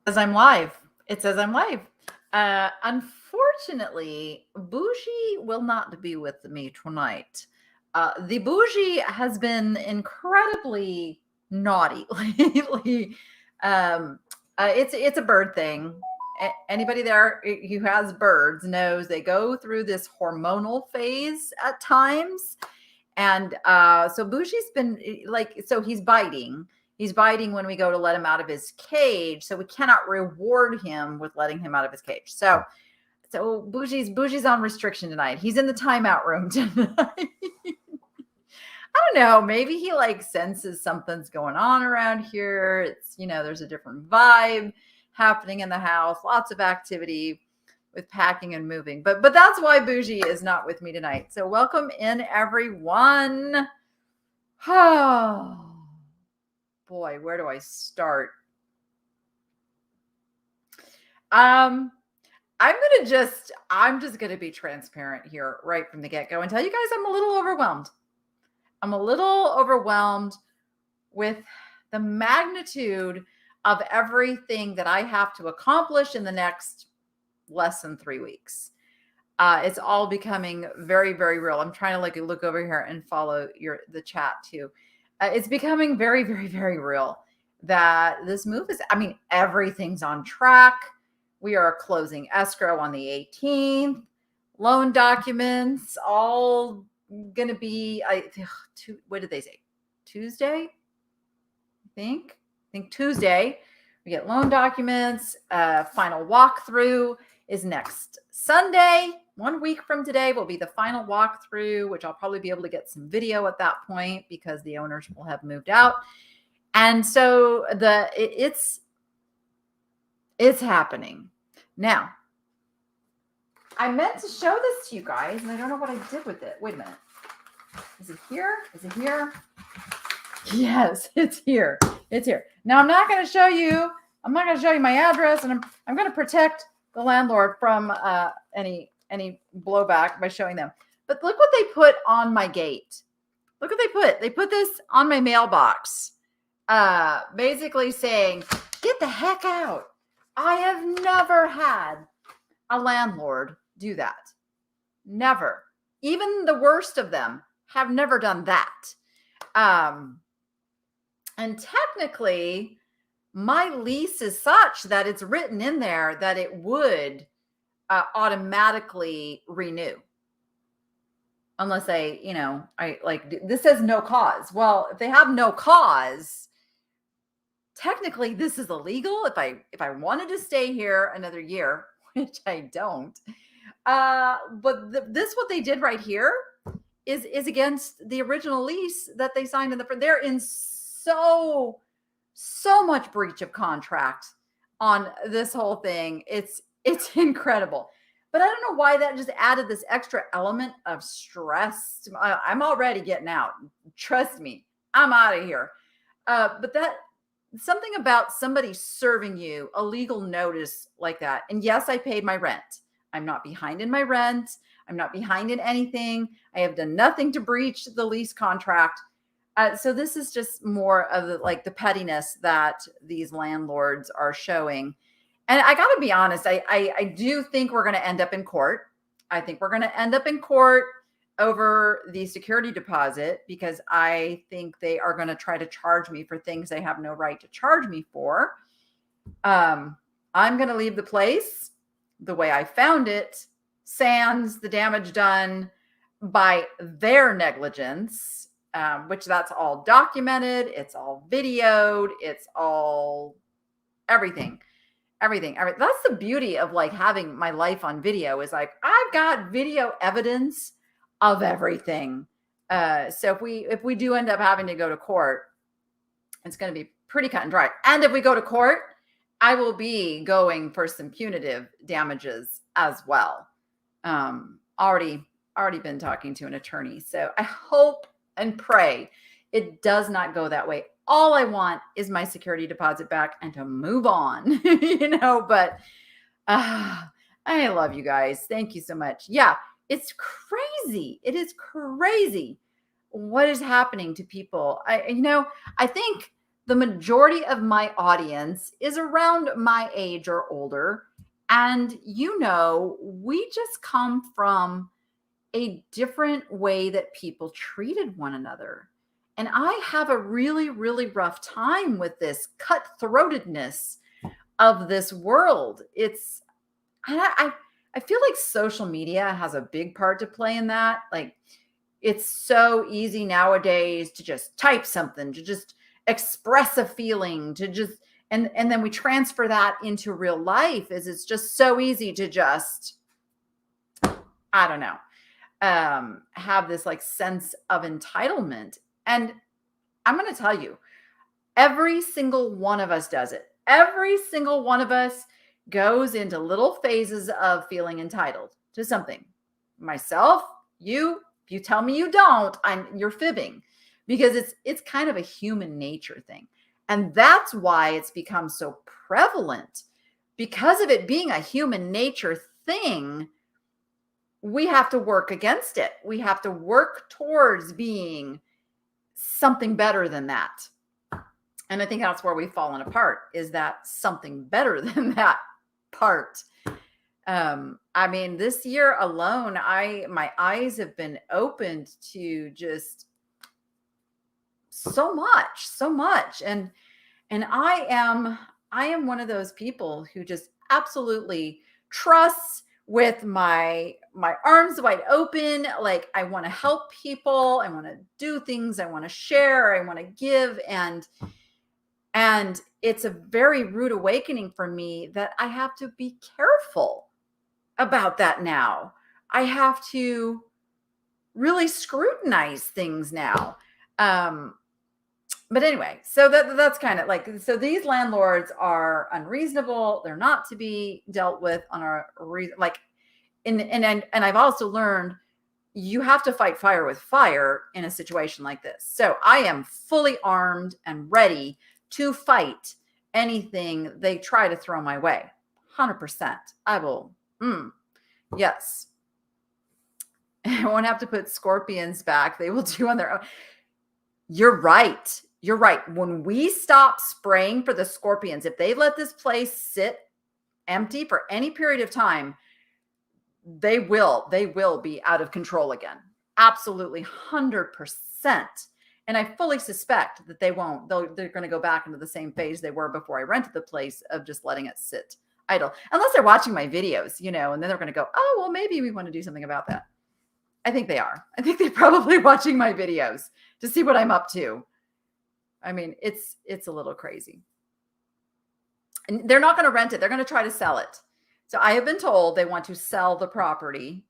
Says I'm live. It says I'm live. Unfortunately, Bougie will not be with me tonight. The Bougie has been incredibly naughty lately. It's a bird thing. Anybody there who has birds knows they go through this hormonal phase at times, and so Bougie's been so he's biting. He's biting when we go to let him out of his cage. So we cannot reward him with letting him out of his cage. So Bougie's on restriction tonight. He's in the timeout room tonight. I don't know. Maybe he senses something's going on around here. It's, there's a different vibe happening in the house, lots of activity with packing and moving. But that's why Bougie is not with me tonight. So welcome in, everyone. Oh, boy, where do I start? I'm just going to be transparent here right from the get-go and tell you guys I'm a little overwhelmed. I'm a little overwhelmed with the magnitude of everything that I have to accomplish in the next less than 3 weeks. It's all becoming very, very real. I'm trying to look over here and follow the chat too. It's becoming very, very, very real that this move is, everything's on track. We are closing escrow on the 18th. Loan documents all going to be, what did they say? Tuesday? I think Tuesday. We get loan documents. Final walkthrough is next Sunday. 1 week from today will be the final walkthrough, which I'll probably be able to get some video at that point because the owners will have moved out. And so it's happening. Now, I meant to show this to you guys, and I don't know what I did with it. Wait a minute. Is it here? Is it here? Yes, it's here. It's here. Now, I'm not going to show you my address, and I'm going to protect the landlord from any blowback by showing them. But look what they put on my gate. Look what they put. They put this on my mailbox, basically saying, "Get the heck out." I have never had a landlord do that. Never. Even the worst of them have never done that. And technically, my lease is such that it's written in there that it would automatically renew. Unless this says no cause. Well, if they have no cause, technically this is illegal if I wanted to stay here another year, which I don't. But this what they did right here is against the original lease that they signed in the front. They're in so much breach of contract on this whole thing. It's incredible. But I don't know why that just added this extra element of stress. I'm already getting out. Trust me, I'm out of here. But that something about somebody serving you a legal notice like that. And yes, I paid my rent. I'm not behind in my rent. I'm not behind in anything. I have done nothing to breach the lease contract. So this is just more of the pettiness that these landlords are showing. And I got to be honest, I do think we're going to end up in court. I think we're going to end up in court over the security deposit because I think they are going to try to charge me for things they have no right to charge me for. I'm going to leave the place the way I found it, sans the damage done by their negligence, which that's all documented. It's all videoed. It's all everything. That's the beauty of having my life on video is I've got video evidence of everything. So if we do end up having to go to court, it's going to be pretty cut and dry. And if we go to court, I will be going for some punitive damages as well. Already been talking to an attorney. So I hope and pray it does not go that way. All I want is my security deposit back and to move on, but I love you guys. Thank you so much. Yeah, it's crazy. It is crazy what is happening to people. I think the majority of my audience is around my age or older. And, we just come from a different way that people treated one another. And I have a really, really rough time with this cutthroatedness of this world. I feel like social media has a big part to play in that. Like, it's so easy nowadays to just type something, to just express a feeling, to just and then we transfer that into real life. It's just so easy to just, I don't know, have this like sense of entitlement. And I'm going to tell you, every single one of us does it. Every single one of us goes into little phases of feeling entitled to something. Myself, if you tell me you don't, you're fibbing, because it's kind of a human nature thing. And that's why it's become so prevalent. Because of it being a human nature thing, we have to work against it. We have to work towards being something better than that. And I think that's where we've fallen apart, is that something better than that part. This year alone, my eyes have been opened to just so much. And I am one of those people who just absolutely trusts with my arms wide open. Like, I want to help people. I want to do things. I want to share. I want to give. And it's a very rude awakening for me that I have to be careful about that now. I have to really scrutinize things now. But anyway, so that's kind of like, so these landlords are unreasonable. They're not to be dealt with on a like, and I've also learned you have to fight fire with fire in a situation like this. So I am fully armed and ready to fight anything they try to throw my way. 100%. I will. Yes. I won't have to put scorpions back. They will do on their own. You're right. You're right. When we stop spraying for the scorpions, if they let this place sit empty for any period of time, they will be out of control again. Absolutely, 100%. And I fully suspect that they won't. They're going to go back into the same phase they were before I rented the place, of just letting it sit idle. Unless they're watching my videos, and then they're going to go, oh, well, maybe we want to do something about that. I think they are. I think they're probably watching my videos to see what I'm up to. It's a little crazy. And they're not going to rent it. They're going to try to sell it. So I have been told they want to sell the property,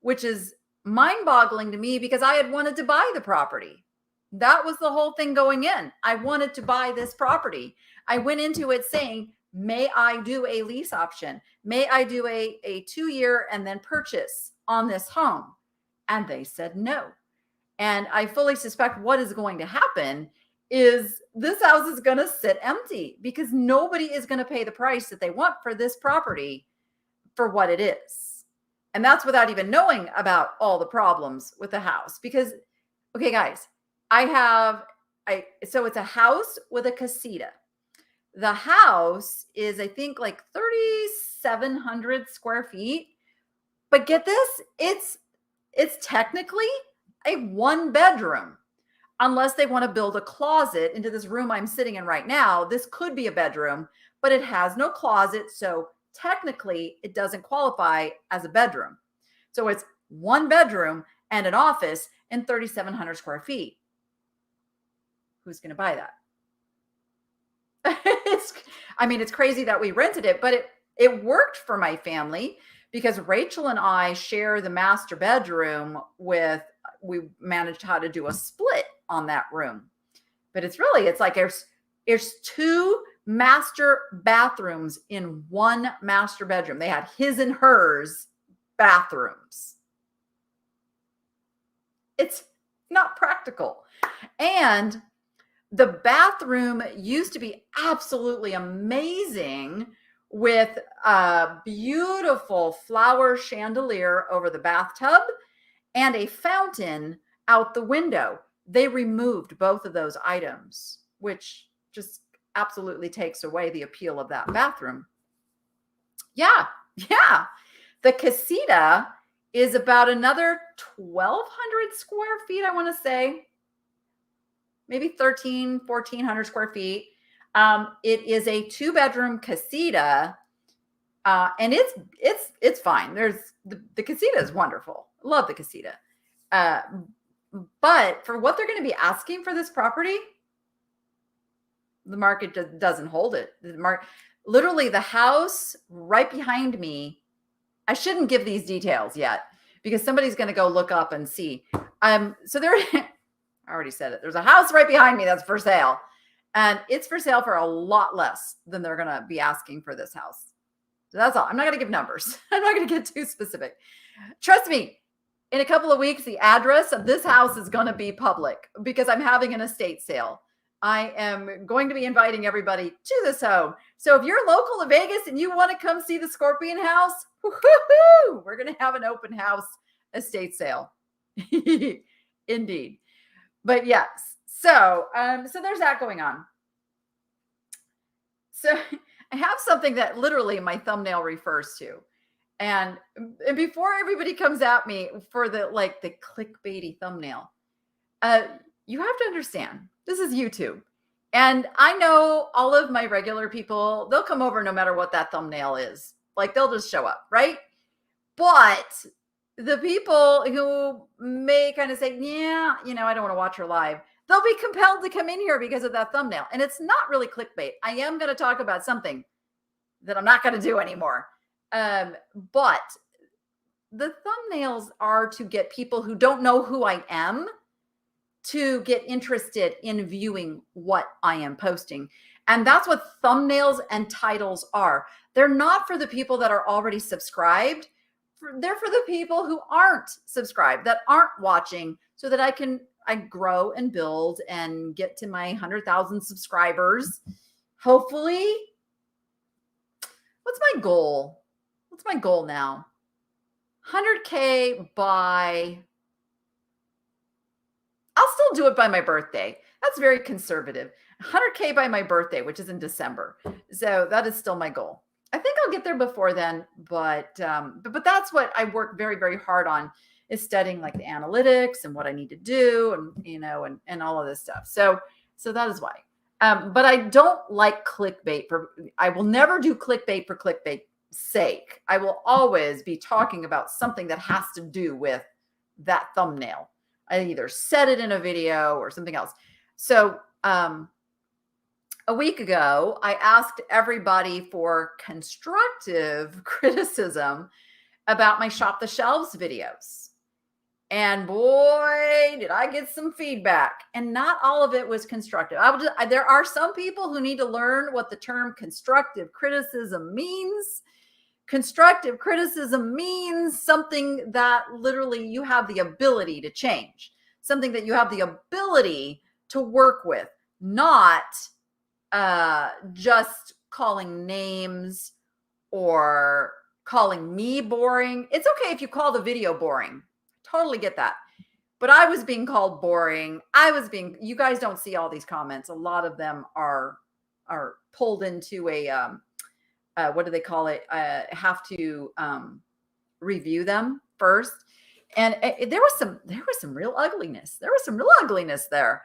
which is mind-boggling to me, because I had wanted to buy the property. That was the whole thing going in. I wanted to buy this property. I went into it saying, may I do a lease option? May I do a 2-year and then purchase on this home? And they said no. And I fully suspect what is going to happen is this house is going to sit empty, because nobody is going to pay the price that they want for this property for what it is. And that's without even knowing about all the problems with the house. Because, okay, guys, so it's a house with a casita. The house is, I think, like 3,700 square feet. But get this, it's technically a 1-bedroom. Unless they want to build a closet into this room I'm sitting in right now. This could be a bedroom, but it has no closet. So technically it doesn't qualify as a bedroom. So it's 1 bedroom and an office and 3,700 square feet. Who's going to buy that? It's crazy that we rented it, but it worked for my family, because Rachel and I share the master bedroom we managed how to do a split on that room. But it's like there's 2 master bathrooms in 1 master bedroom. They had his and hers bathrooms. It's not practical. And the bathroom used to be absolutely amazing, with a beautiful flower chandelier over the bathtub and a fountain out the window. They removed both of those items, which just absolutely takes away the appeal of that bathroom. Yeah. The casita is about another 1,200 square feet, I want to say. Maybe 1,400 square feet. It is a 2-bedroom casita. And it's fine. There's the casita is wonderful. Love the casita. But for what they're going to be asking for this property, the market doesn't hold it. Literally the house right behind me. I shouldn't give these details yet because somebody's going to go look up and see. So there, I already said it. There's a house right behind me that's for sale, and it's for sale for a lot less than they're going to be asking for this house. So that's all. I'm not going to give numbers. I'm not going to get too specific. Trust me, in a couple of weeks, the address of this house is going to be public because I'm having an estate sale. I am going to be inviting everybody to this home. So if you're local to Vegas and you want to come see the Scorpion house, woo-hoo-hoo, we're going to have an open house estate sale. Indeed. But yes. So there's that going on. So I have something that literally my thumbnail refers to. And before everybody comes at me for the clickbaity thumbnail, you have to understand, this is YouTube. And I know all of my regular people, they'll come over no matter what that thumbnail is. Like, they'll just show up, right? But the people who may kind of say, yeah, I don't want to watch her live, they'll be compelled to come in here because of that thumbnail. And it's not really clickbait. I am going to talk about something that I'm not going to do anymore. But the thumbnails are to get people who don't know who I am to get interested in viewing what I am posting. And that's what thumbnails and titles are. They're not for the people that are already subscribed. They're for the people who aren't subscribed, that aren't watching, so that I grow and build and get to my 100,000 subscribers. Hopefully. What's my goal? What's my goal now? 100K by, I'll still do it by my birthday. That's very conservative. 100K by my birthday, which is in December. So that is still my goal. I think I'll get there before then, but that's what I work very, very hard on, is studying like the analytics and what I need to do, and and all of this stuff. So that is why. But I don't like clickbait. I will never do clickbait for clickbait's sake. I will always be talking about something that has to do with that thumbnail. I either said it in a video or something else. So a week ago, I asked everybody for constructive criticism about my Shop the Shelves videos. And boy, did I get some feedback. And not all of it was constructive. There are some people who need to learn what the term constructive criticism means. Constructive criticism means something that literally you have the ability to change, something that you have the ability to work with, not just calling names or calling me boring. It's okay if you call the video boring. Totally get that. But I was being called boring. You guys don't see all these comments. A lot of them are pulled into a, what do they call it? Have to review them first. And there was some real ugliness. There was some real ugliness there.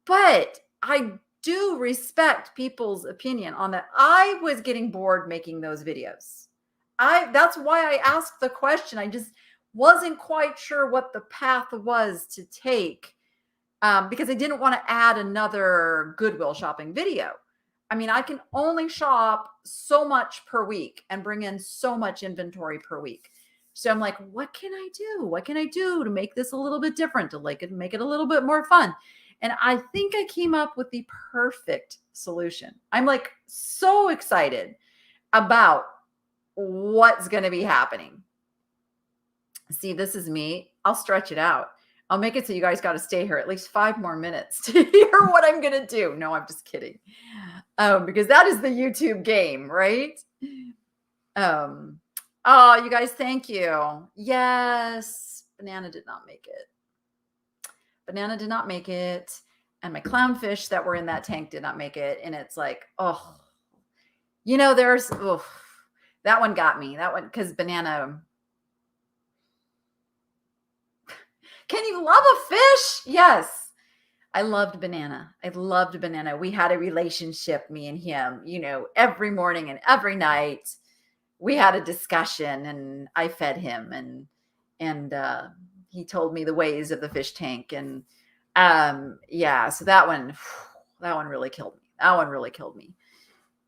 But I do respect people's opinion on that. I was getting bored making those videos. That's why I asked the question. I just wasn't quite sure what the path was to take, because I didn't want to add another Goodwill shopping video. I mean, I can only shop so much per week and bring in so much inventory per week. So I'm like, what can I do? What can I do to make this a little bit different, to make it a little bit more fun? And I think I came up with the perfect solution. I'm like so excited about what's going to be happening. See, this is me. I'll stretch it out. I'll make it so you guys got to stay here at least 5 more minutes to hear what I'm going to do. No, I'm just kidding. Because that is the YouTube game, right? Oh, you guys, thank you. Yes. Banana did not make it. Banana did not make it. and my clownfish that were in that tank did not make it. And it's like, oh, there's, that one got me. That one, because banana. Can you love a fish? Yes. I loved banana. I loved banana. We had a relationship, me and him, every morning and every night we had a discussion, and I fed him, and he told me the ways of the fish tank. And yeah, so that one really killed me. That one really killed me.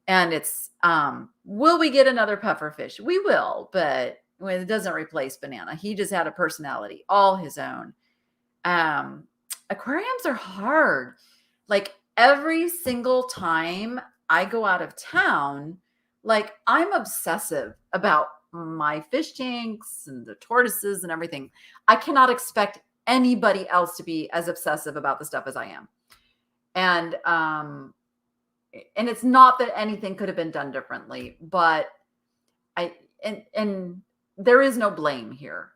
And it's, will we get another puffer fish? We will, but it doesn't replace banana. He just had a personality all his own. Aquariums are hard. Like every single time I go out of town, like I'm obsessive about my fish tanks and the tortoises and everything. I cannot expect anybody else to be as obsessive about the stuff as I am. And it's not that anything could have been done differently, but and there is no blame here.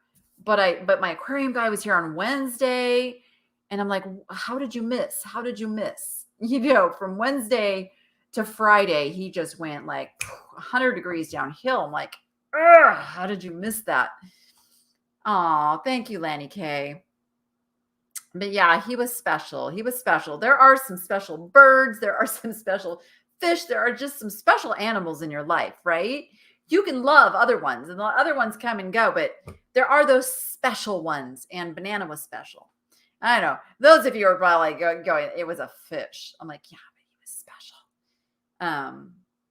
But my aquarium guy was here on Wednesday, and I'm like, how did you miss? How did you miss? From Wednesday to Friday, he just went like 100 degrees downhill. I'm like, how did you miss that? Oh, thank you, Lanny K. But yeah, he was special. He was special. There are some special birds. There are some special fish. There are just some special animals in your life, right? You can love other ones, and the other ones come and go, but there are those special ones, and banana was special. I know. Those of you are probably going, it was a fish. I'm like, yeah, but he was special.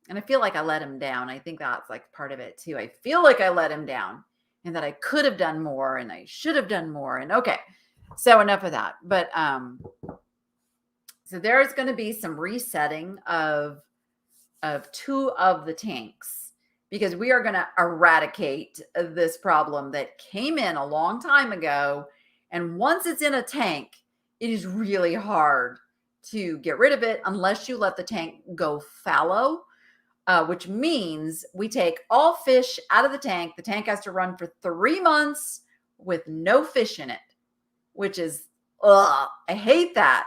And I feel like I let him down. I think that's like part of it too. I feel like I let him down, and that I could have done more, and I should have done more. And okay. So enough of that. But so there's going to be some resetting of 2 of the tanks, because we are going to eradicate this problem that came in a long time ago. And once it's in a tank, it is really hard to get rid of it unless you let the tank go fallow, which means we take all fish out of the tank. The tank has to run for 3 months with no fish in it, which is, I hate that.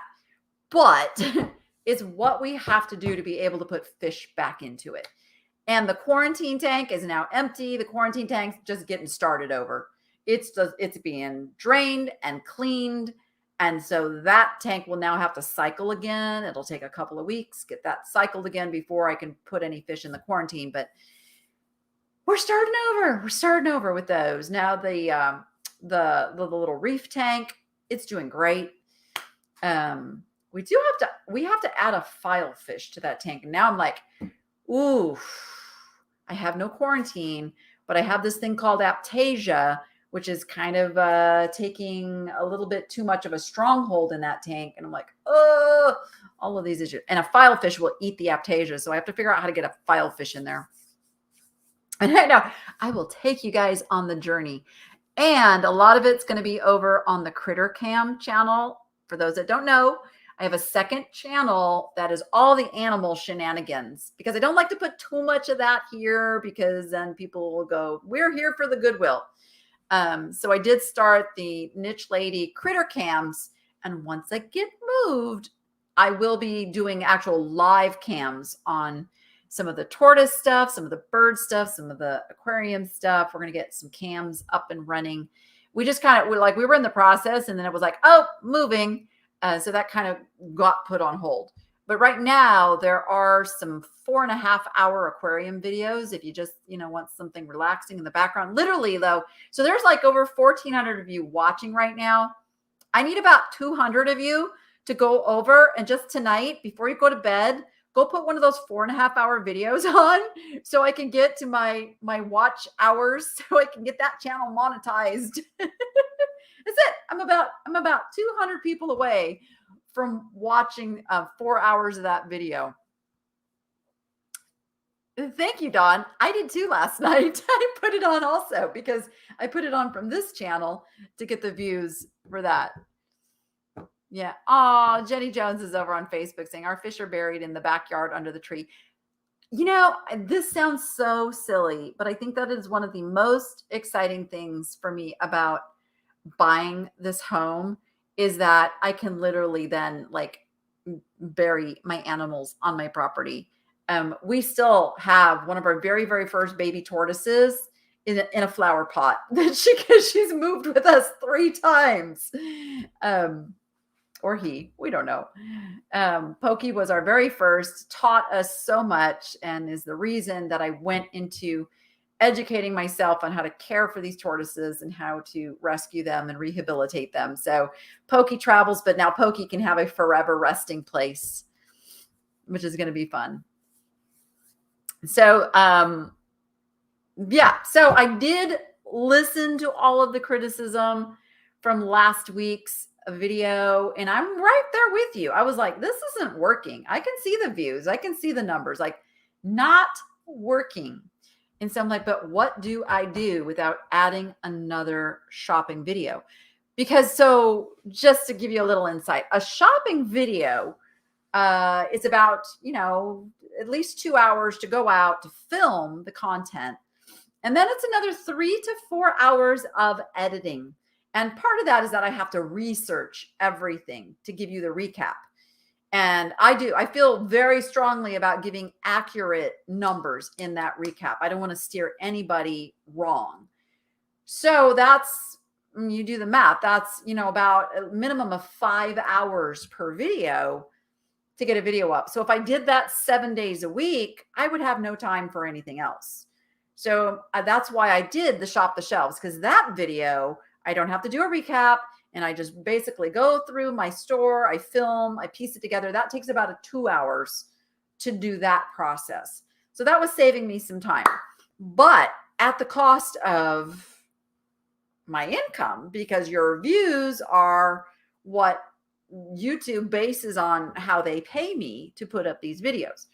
But it's what we have to do to be able to put fish back into it. And the quarantine tank is now empty. The quarantine tank's just getting started over. It's being drained and cleaned. And so that tank will now have to cycle again. It'll take a couple of weeks, get that cycled again before I can put any fish in the quarantine. But we're starting over. We're starting over with those. Now the little reef tank, it's doing great. We have to add a file fish to that tank. And now I'm like, ooh, I have no quarantine, but I have this thing called Aptasia, which is kind of taking a little bit too much of a stronghold in that tank. And I'm like, oh, all of these issues. And a file fish will eat the Aptasia. So I have to figure out how to get a file fish in there. And I know I will take you guys on the journey. And a lot of it's going to be over on the Critter Cam channel. For those that don't know, I have a second channel that is all the animal shenanigans, because I don't like to put too much of that here, because then people will go, we're here for the goodwill. So I did start the Niche Lady Critter Cams. And once I get moved, I will be doing actual live cams on some of the tortoise stuff, some of the bird stuff, some of the aquarium stuff. We're going to get some cams up and running. We just kind of, we were in the process, and then it was like, oh, moving. So that kind of got put on hold. But right now there are some 4.5-hour aquarium videos. If you just, want something relaxing in the background, literally though. So there's like over 1,400 of you watching right now. I need about 200 of you to go over, and just tonight, before you go to bed, go put one of those 4.5-hour videos on, so I can get to my watch hours, so I can get that channel monetized. That's it. I'm about 200 people away from watching 4 hours of that video. Thank you, Dawn. I did too last night. I put it on also, because I put it on from this channel to get the views for that. Yeah. Oh, Jenny Jones is over on Facebook saying our fish are buried in the backyard under the tree. This sounds so silly, but I think that is one of the most exciting things for me about buying this home, is that I can literally then bury my animals on my property. We still have one of our very, very first baby tortoises in a flower pot that she's moved with us 3 times. Or he, we don't know. Pokey was our very first, taught us so much, and is the reason that I went into educating myself on how to care for these tortoises and how to rescue them and rehabilitate them. So Pokey travels, but now Pokey can have a forever resting place, which is going to be fun. So, yeah, so I did listen to all of the criticism from last week's video, and I'm right there with you. I was like, this isn't working. I can see the views. I can see the numbers, like not working. And so I'm like, but what do I do without adding another shopping video? Because so just to give you a little insight, a shopping video, it's about, at least 2 hours to go out to film the content. And then it's another 3 to 4 hours of editing. And part of that is that I have to research everything to give you the recap. And I feel very strongly about giving accurate numbers in that recap. I don't want to steer anybody wrong. So that's, you do the math, that's, about a minimum of 5 hours per video to get a video up. So if I did that 7 days a week, I would have no time for anything else. So that's why I did the shop the shelves, because that video, I don't have to do a recap. And I just basically go through my store, I film, I piece it together. That takes about 2 hours to do that process. So that was saving me some time, but at the cost of my income, because your views are what YouTube bases on how they pay me to put up these videos.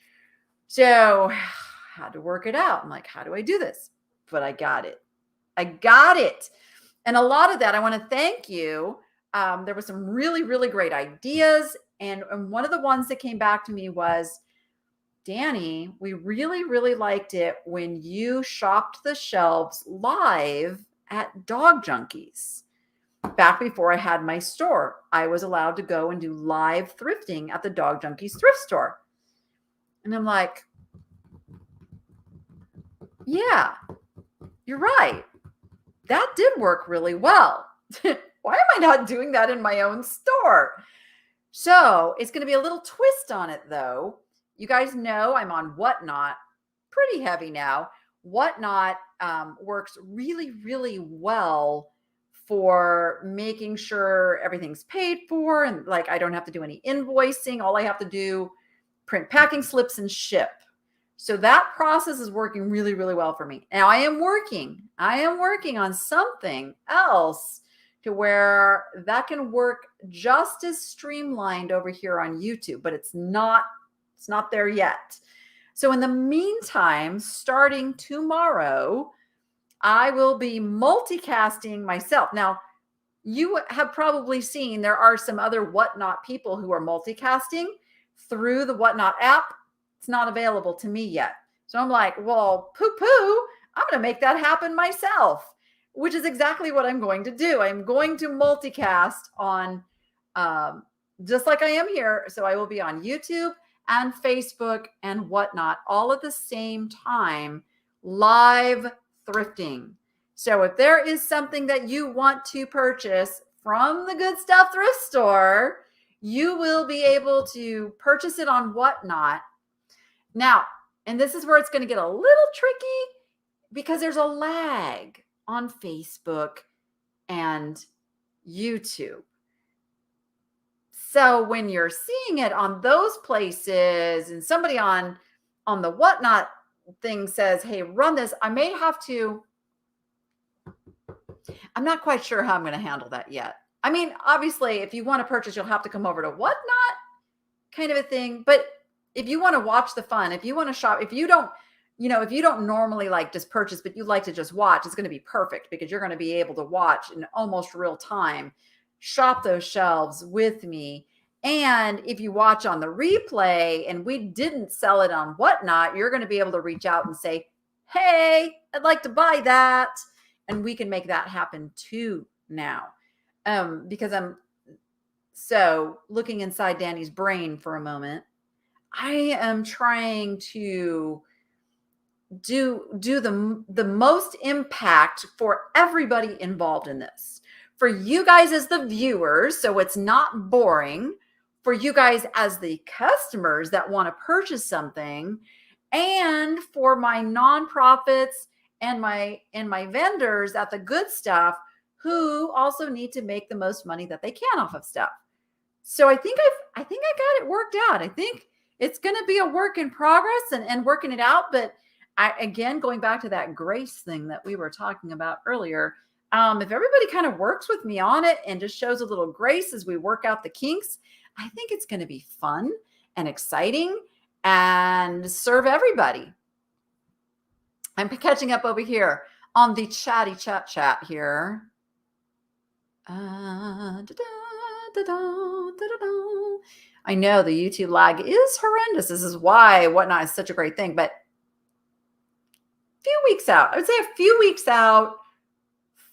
So I had to work it out. I'm like, how do I do this? But I got it. And a lot of that, I want to thank you. There were some really, really great ideas. And one of the ones that came back to me was, Danny, we really, really liked it when you shopped the shelves live at Dog Junkies. Back before I had my store, I was allowed to go and do live thrifting at the Dog Junkies thrift store. And I'm like, yeah, you're right. That did work really well. Why am I not doing that in my own store? So it's going to be a little twist on it, though. You guys know I'm on Whatnot, pretty heavy now. Whatnot works really, really well for making sure everything's paid for. And like, I don't have to do any invoicing. All I have to do, print packing slips and ship. So that process is working really, really well for me. Now I am working on something else to where that can work just as streamlined over here on YouTube, but it's not there yet. So in the meantime, starting tomorrow, I will be multicasting myself. Now, you have probably seen there are some other Whatnot people who are multicasting through the Whatnot app. It's not available to me yet. So I'm like, well, poo-poo, I'm going to make that happen myself, which is exactly what I'm going to do. I'm going to multicast on just like I am here. So I will be on YouTube and Facebook and Whatnot all at the same time, live thrifting. So if there is something that you want to purchase from the Good Stuff Thrift Store, you will be able to purchase it on Whatnot. Now, and this is where it's going to get a little tricky because there's a lag on Facebook and YouTube. So when you're seeing it on those places and somebody on the Whatnot thing says, hey, run this, I'm not quite sure how I'm going to handle that yet. I mean, obviously, if you want to purchase, you'll have to come over to Whatnot kind of a thing. But if you want to watch the fun, if you want to shop, if you don't normally like just purchase, but you like to just watch, it's going to be perfect because you're going to be able to watch in almost real time, shop those shelves with me. And if you watch on the replay and we didn't sell it on Whatnot, you're going to be able to reach out and say, hey, I'd like to buy that. And we can make that happen too now. Because So looking inside Danny's brain for a moment, I am trying to do the most impact for everybody involved in this. For you guys as the viewers, so it's not boring. For you guys as the customers that want to purchase something, and for my nonprofits and my vendors at the good stuff who also need to make the most money that they can off of stuff. So I think I got it worked out. I think it's going to be a work in progress and working it out. But again, going back to that grace thing that we were talking about earlier, if everybody kind of works with me on it and just shows a little grace as we work out the kinks, I think it's going to be fun and exciting and serve everybody. I'm catching up over here on the chatty chat here. I know the YouTube lag is horrendous. This is why Whatnot is such a great thing, but a few weeks out, I would say a few weeks out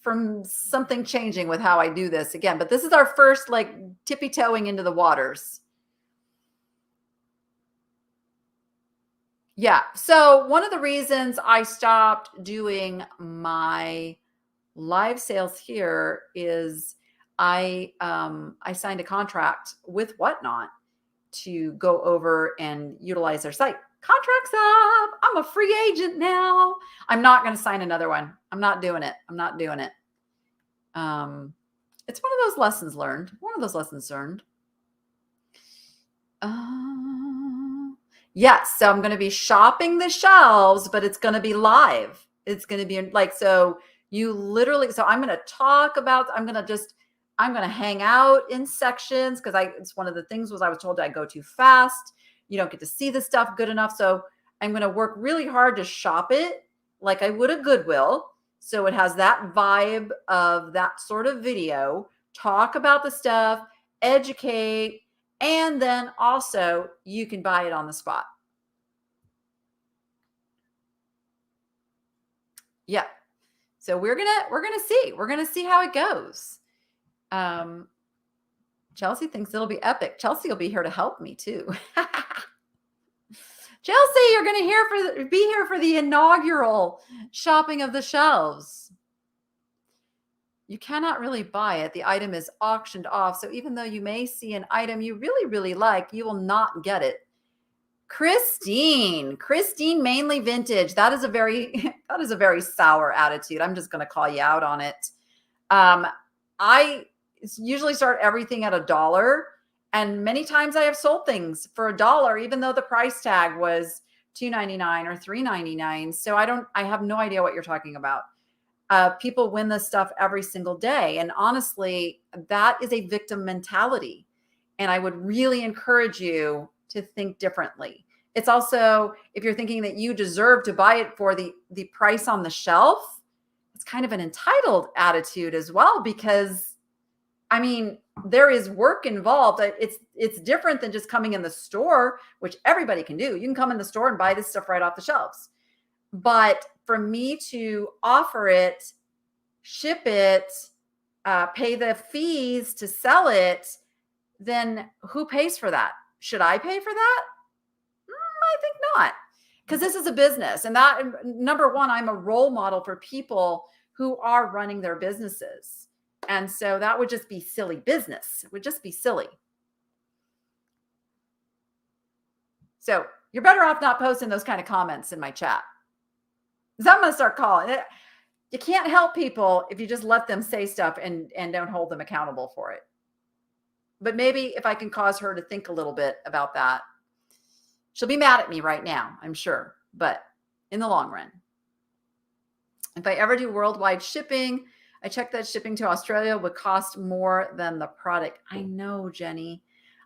from something changing with how I do this again. But this is our first like tippy toeing into the waters. Yeah. So one of the reasons I stopped doing my live sales here is I signed a contract with Whatnot to go over and utilize their site. Contract's up. I'm a free agent now. I'm not going to sign another one. I'm not doing it. I'm not doing it. It's one of those lessons learned. Yes. So I'm going to be shopping the shelves, but it's going to be live. It's going to be like, so you literally, so I'm going to talk about, I'm going to hang out in sections because it's one of the things was I was told I go too fast. You don't get to see the stuff good enough. So I'm going to work really hard to shop it like I would a Goodwill. So it has that vibe of that sort of video, talk about the stuff, educate, and then also you can buy it on the spot. Yeah. So we're gonna see how it goes. Chelsea thinks it'll be epic. Chelsea will be here to help me too. Chelsea, you're gonna be here for the inaugural shopping of the shelves. You cannot really buy it. The item is auctioned off. So even though you may see an item you really, really like, you will not get it. Christine mainly vintage. That is a very sour attitude. I'm just going to call you out on it. I usually start everything at $1, and many times I have sold things for $1, even though the price tag was $2.99 or $3.99. So I have no idea what you're talking about. People win this stuff every single day. And honestly, that is a victim mentality. And I would really encourage you to think differently. It's also, if you're thinking that you deserve to buy it for the price on the shelf, it's kind of an entitled attitude as well, because I mean, there is work involved. It's different than just coming in the store, which everybody can do. You can come in the store and buy this stuff right off the shelves. But for me to offer it, ship it, pay the fees to sell it, then who pays for that? Should I pay for that? I think not, because this is a business. And that, number one, I'm a role model for people who are running their businesses. And so that would just be silly business. It would just be silly. So you're better off not posting those kind of comments in my chat. Because I'm going to start calling it. You can't help people if you just let them say stuff and don't hold them accountable for it. But maybe if I can cause her to think a little bit about that, she'll be mad at me right now, I'm sure. But in the long run, if I ever do worldwide shipping, I checked that shipping to Australia would cost more than the product. I know, Jenny.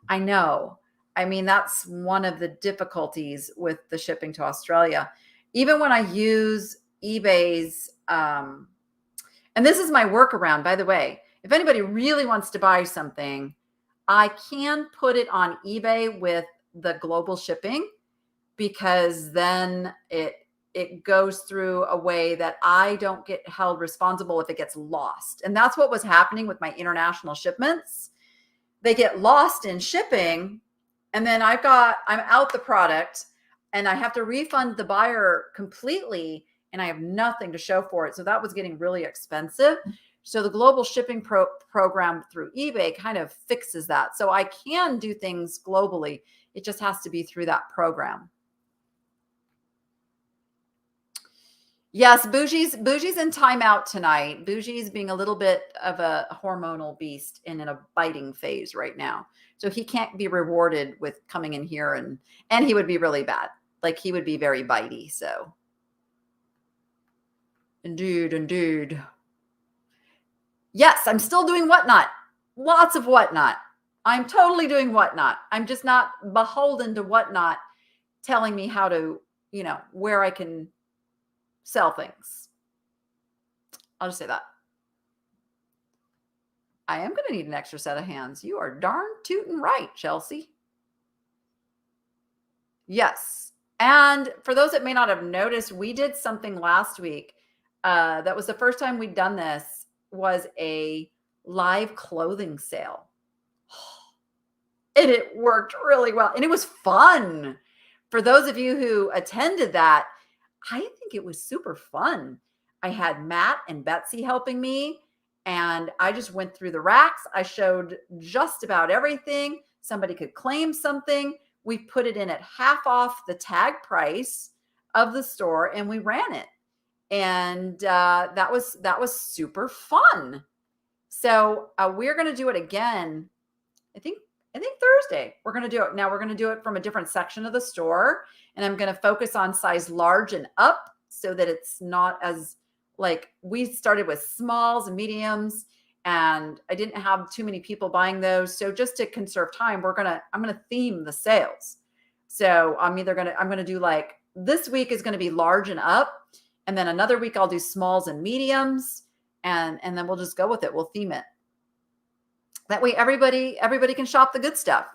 I know. I mean, that's one of the difficulties with the shipping to Australia. Even when I use eBay's, and this is my workaround, by the way, if anybody really wants to buy something, I can put it on eBay with the global shipping, because then it goes through a way that I don't get held responsible if it gets lost. And that's what was happening with my international shipments. they get lost in shipping, and then I'm out the product and I have to refund the buyer completely and I have nothing to show for it. So that was getting really expensive. So the global shipping program through eBay kind of fixes that. So I can do things globally. It just has to be through that program. Yes, Bougie's in timeout tonight. Bougie's being a little bit of a hormonal beast and in a biting phase right now. So he can't be rewarded with coming in here and he would be really bad. Like he would be very bitey. So indeed. Yes, I'm still doing Whatnot. Lots of Whatnot. I'm totally doing Whatnot. I'm just not beholden to Whatnot telling me how to, where I can sell things. I'll just say that. I am going to need an extra set of hands. You are darn tootin' right, Chelsea. Yes. And for those that may not have noticed, we did something last week. That was the first time we'd done this, was a live clothing sale. And it worked really well. And it was fun. For those of you who attended that, I think it was super fun. I had Matt and Betsy helping me, and I just went through the racks. I showed just about everything. Somebody could claim something. We put it in at half off the tag price of the store, and we ran it. And that was super fun. So we're going to do it again. I think Thursday we're going to do it. Now we're going to do it from a different section of the store, and I'm going to focus on size large and up so that it's not as, like, we started with smalls and mediums and I didn't have too many people buying those. So just to conserve time, I'm going to theme the sales. So I'm going to do, like, this week is going to be large and up. And then another week I'll do smalls and mediums, and then we'll just go with it. We'll theme it. That way everybody can shop the good stuff.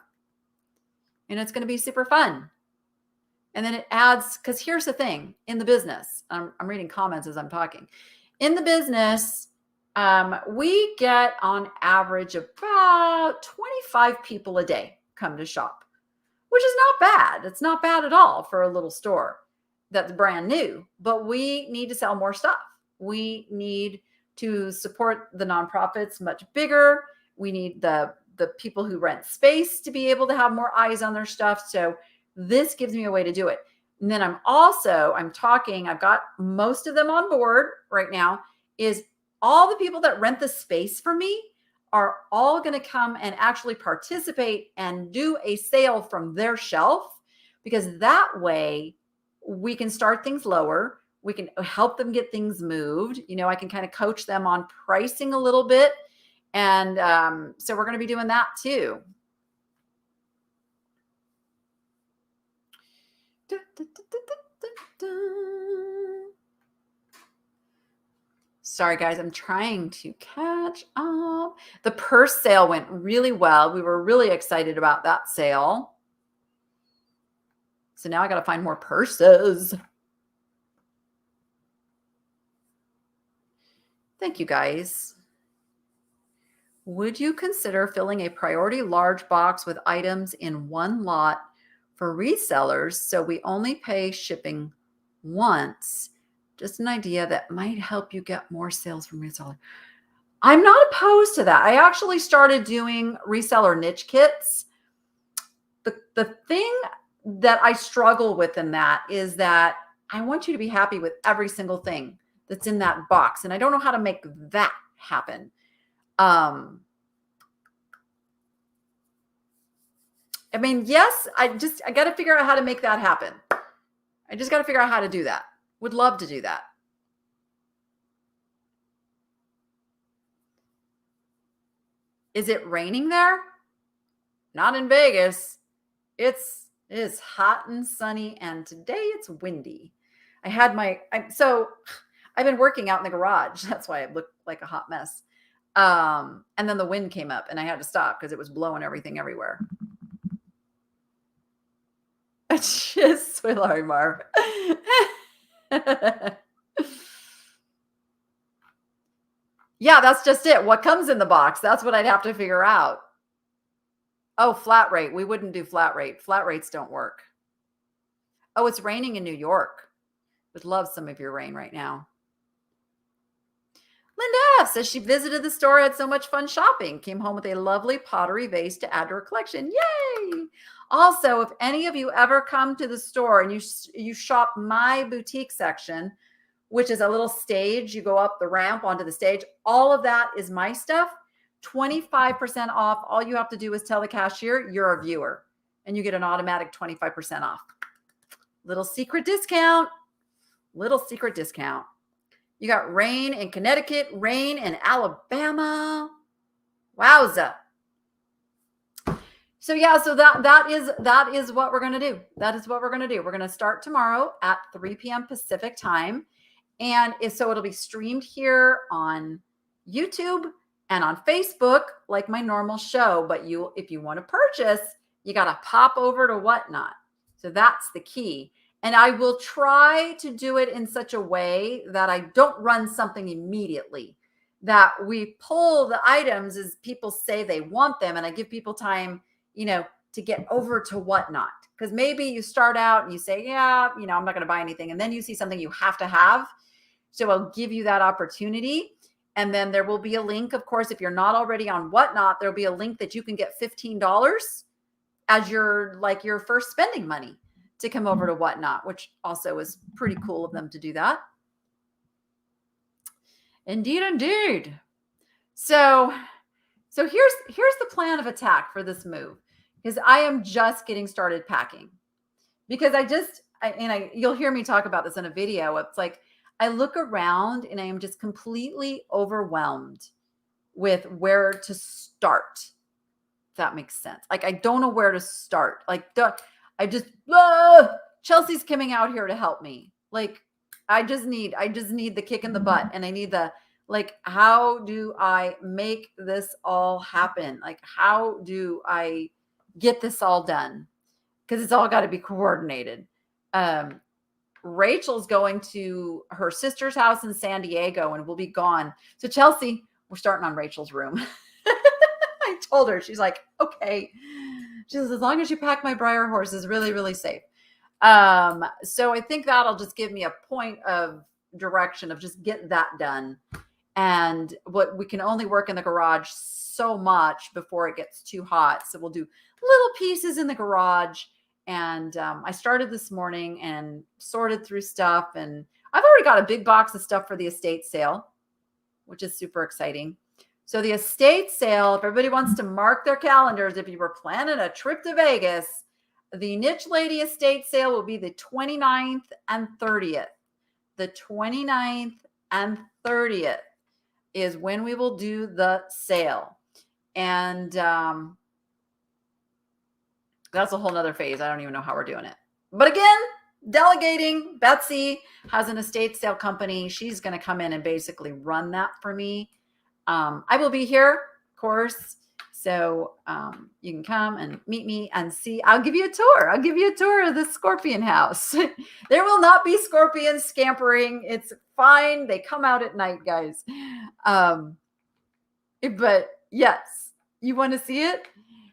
And it's going to be super fun. And then it adds, because here's the thing, in the business, I'm reading comments as I'm talking. In the business, we get on average about 25 people a day come to shop, which is not bad. It's not bad at all for a little store that's brand new, but we need to sell more stuff. We need to support the nonprofits much bigger. We need the people who rent space to be able to have more eyes on their stuff. So this gives me a way to do it. And then I've got most of them on board right now, is all the people that rent the space for me are all going to come and actually participate and do a sale from their shelf, because that way we can start things lower. We can help them get things moved. I can kind of coach them on pricing a little bit. And so we're going to be doing that too. Sorry, guys, I'm trying to catch up. The purse sale went really well. We were really excited about that sale. So now I got to find more purses. Thank you, guys. Would you consider filling a priority large box with items in one lot for resellers so we only pay shipping once? Just an idea that might help you get more sales from resellers. I'm not opposed to that. I actually started doing reseller niche kits. The thing that I struggle with in that is that I want you to be happy with every single thing that's in that box. And I don't know how to make that happen. I mean, yes, I got to figure out how to make that happen. I just got to figure out how to do that. Would love to do that. Is it raining there? Not in Vegas. It is hot and sunny, and today it's windy. I've been working out in the garage. That's why I look like a hot mess. And then the wind came up and I had to stop because it was blowing everything everywhere. Just sorry, Marv. Yeah, that's just it. What comes in the box? That's what I'd have to figure out. Oh, flat rate. We wouldn't do flat rate. Flat rates don't work. Oh, it's raining in New York. Would love some of your rain right now. Linda F says she visited the store, had so much fun shopping, came home with a lovely pottery vase to add to her collection. Yay! Also, if any of you ever come to the store and you shop my boutique section, which is a little stage, you go up the ramp onto the stage, all of that is my stuff. 25% off. All you have to do is tell the cashier you're a viewer and you get an automatic 25% off. Little secret discount. Little secret discount. You got rain in Connecticut, rain in Alabama. Wowza. So yeah, so that is what we're going to do. That is what we're going to do. We're going to start tomorrow at 3 p.m. Pacific time. And so it'll be streamed here on YouTube and on Facebook like my normal show. But if you want to purchase, you got to pop over to Whatnot. So that's the key. And I will try to do it in such a way that I don't run something immediately, that we pull the items as people say they want them. And I give people time, to get over to Whatnot. Because maybe you start out and you say, yeah, I'm not going to buy anything. And then you see something you have to have. So I'll give you that opportunity. And then there will be a link. Of course, if you're not already on Whatnot, there'll be a link that you can get $15 as your first spending money to come over to Whatnot, which also is pretty cool of them to do that. Indeed. So here's the plan of attack for this move, because I am just getting started packing. Because you'll hear me talk about this in a video. It's like I look around and I am just completely overwhelmed with where to start. If that makes sense. Like I don't know where to start. Chelsea's coming out here to help me. Like I just need the kick in the butt, and I need how do I make this all happen? Like, how do I get this all done? Because it's all got to be coordinated. Rachel's going to her sister's house in San Diego and will be gone. So Chelsea, we're starting on Rachel's room. I told her, she's like, okay. She says, as long as you pack my Breyer horses really, really safe. So I think that'll just give me a point of direction of just get that done. And what we can only work in the garage so much before it gets too hot. So we'll do little pieces in the garage. And I started this morning and sorted through stuff. And I've already got a big box of stuff for the estate sale, which is super exciting. So the estate sale, if everybody wants to mark their calendars, if you were planning a trip to Vegas, the Niche Lady estate sale will be the 29th and 30th. The 29th and 30th is when we will do the sale. And that's a whole nother phase. I don't even know how we're doing it. But again, delegating. Betsy has an estate sale company. She's going to come in and basically run that for me. I will be here, of course. So you can come and meet me and see. I'll give you a tour. I'll give you a tour of the scorpion house. There will not be scorpions scampering. It's fine. They come out at night, guys. But yes, you want to see it?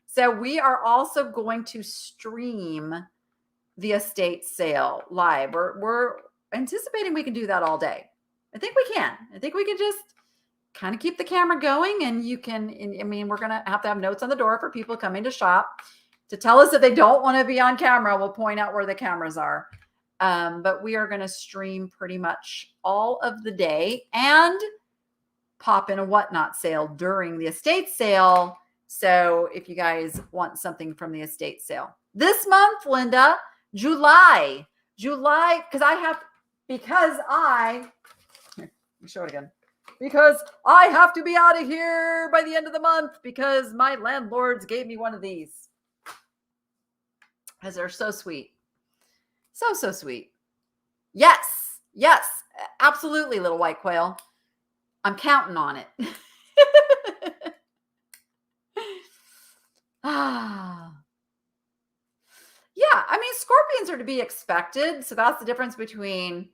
So we are also going to stream the estate sale live. We're anticipating we can do that all day. I think we can. I think we can just kind of keep the camera going, and you can, we're going to have notes on the door for people coming to shop to tell us if they don't want to be on camera. We'll point out where the cameras are. But we are going to stream pretty much all of the day and pop in a Whatnot sale during the estate sale. So if you guys want something from the estate sale this month, Linda, July, because I have to be out of here by the end of the month because my landlords gave me one of these. Because they're so sweet. So sweet. Yes, absolutely, little white quail. I'm counting on it. Yeah, scorpions are to be expected. So that's the difference between,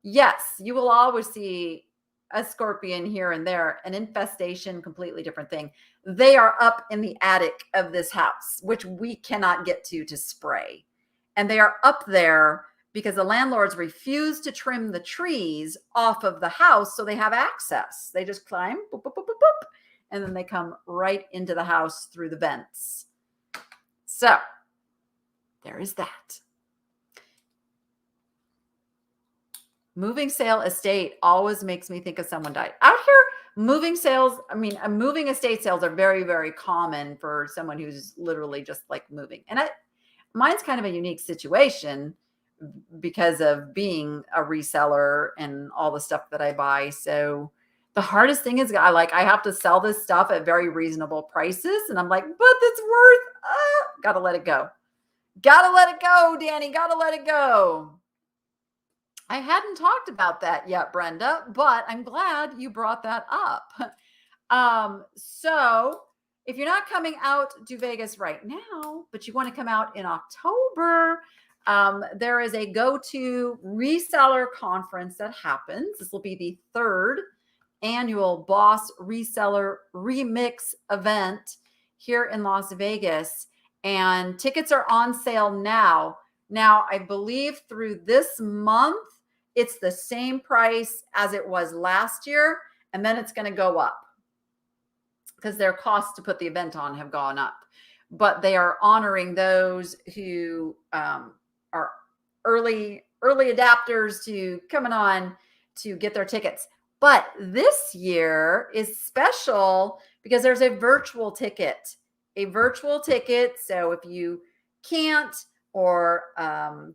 yes, you will always see a scorpion here and there, an infestation, completely different thing. They are up in the attic of this house, which we cannot get to spray. And they are up there because the landlords refuse to trim the trees off of the house so they have access. They just climb, boop, boop, boop, boop, boop, and then they come right into the house through the vents. So there is that. Moving sale estate always makes me think of someone died. Out here, moving sales, moving estate sales are very, very common for someone who's literally just like moving. And mine's kind of a unique situation because of being a reseller and all the stuff that I buy. So the hardest thing is I have to sell this stuff at very reasonable prices. And I'm like, but it's worth, gotta let it go. Gotta let it go, Danny, gotta let it go. I hadn't talked about that yet, Brenda, but I'm glad you brought that up. So if you're not coming out to Vegas right now, but you want to come out in October, there is a go-to reseller conference that happens. This will be the 3rd annual Boss Reseller Remix event here in Las Vegas. And tickets are on sale now. Now, I believe through this month, it's the same price as it was last year, and then it's going to go up because their costs to put the event on have gone up. But they are honoring those who are early adapters to coming on to get their tickets. But this year is special because there's a virtual ticket. So if you can't or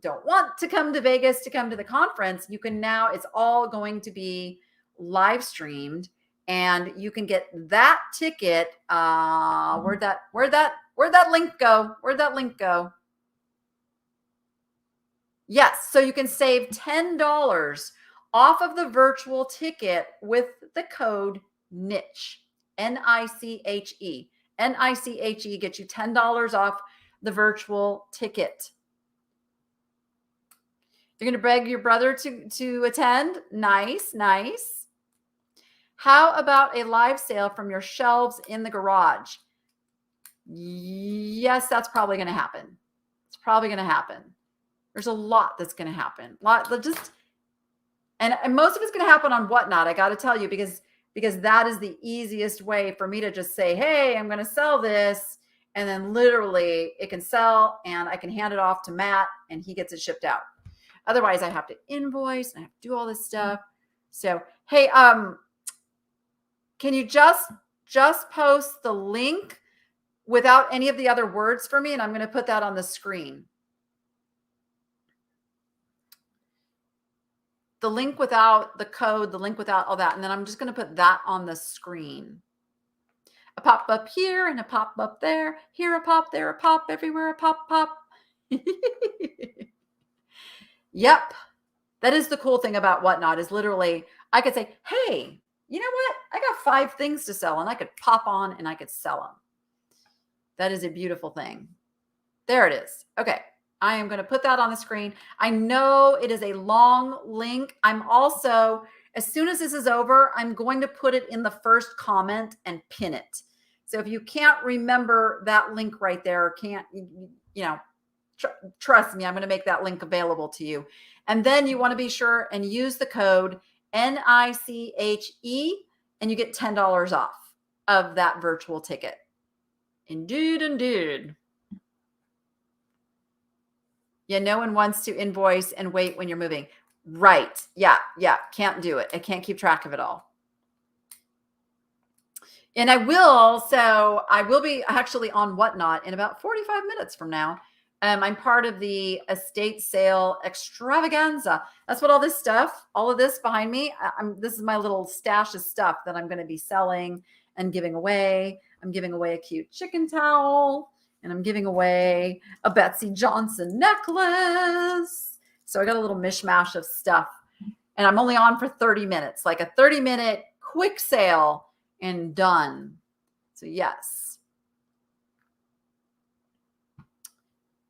don't want to come to Vegas to come to the conference, you can now, it's all going to be live streamed and you can get that ticket. Where'd that link go? Where'd that link go? Yes. So you can save $10 off of the virtual ticket with the code NICHE, NICHE. NICHE gets you $10 off the virtual ticket. You're going to beg your brother to attend? Nice. How about a live sale from your shelves in the garage? Yes, that's probably going to happen. It's probably going to happen. There's a lot that's going to happen. And most of it's going to happen on Whatnot, I got to tell you, because that is the easiest way for me to just say, hey, I'm going to sell this. And then literally it can sell and I can hand it off to Matt and he gets it shipped out. Otherwise I have to invoice and I have to do all this stuff. So, hey, can you just post the link without any of the other words for me? And I'm going to put that on the screen. The link without the code, the link without all that. And then I'm just going to put that on the screen. A pop up here and a pop up there. Here a pop, there a pop, everywhere a pop. Yep. That is the cool thing about Whatnot is literally I could say, hey, you know what? I got 5 things to sell and I could pop on and I could sell them. That is a beautiful thing. There it is. Okay. I am going to put that on the screen. I know it is a long link. I'm also, as soon as this is over, I'm going to put it in the first comment and pin it. So if you can't remember that link right there, trust me, I'm going to make that link available to you. And then you want to be sure and use the code NICHE and you get $10 off of that virtual ticket. Indeed. Yeah, no one wants to invoice and wait when you're moving. Right. Yeah. Can't do it. I can't keep track of it all. And I will be actually on Whatnot in about 45 minutes from now. I'm part of the estate sale extravaganza. That's what all of this behind me, this is my little stash of stuff that I'm going to be selling and giving away. I'm giving away a cute chicken towel. And I'm giving away a Betsy Johnson necklace. So I got a little mishmash of stuff. And I'm only on for 30 minutes, like a 30-minute quick sale and done. So yes.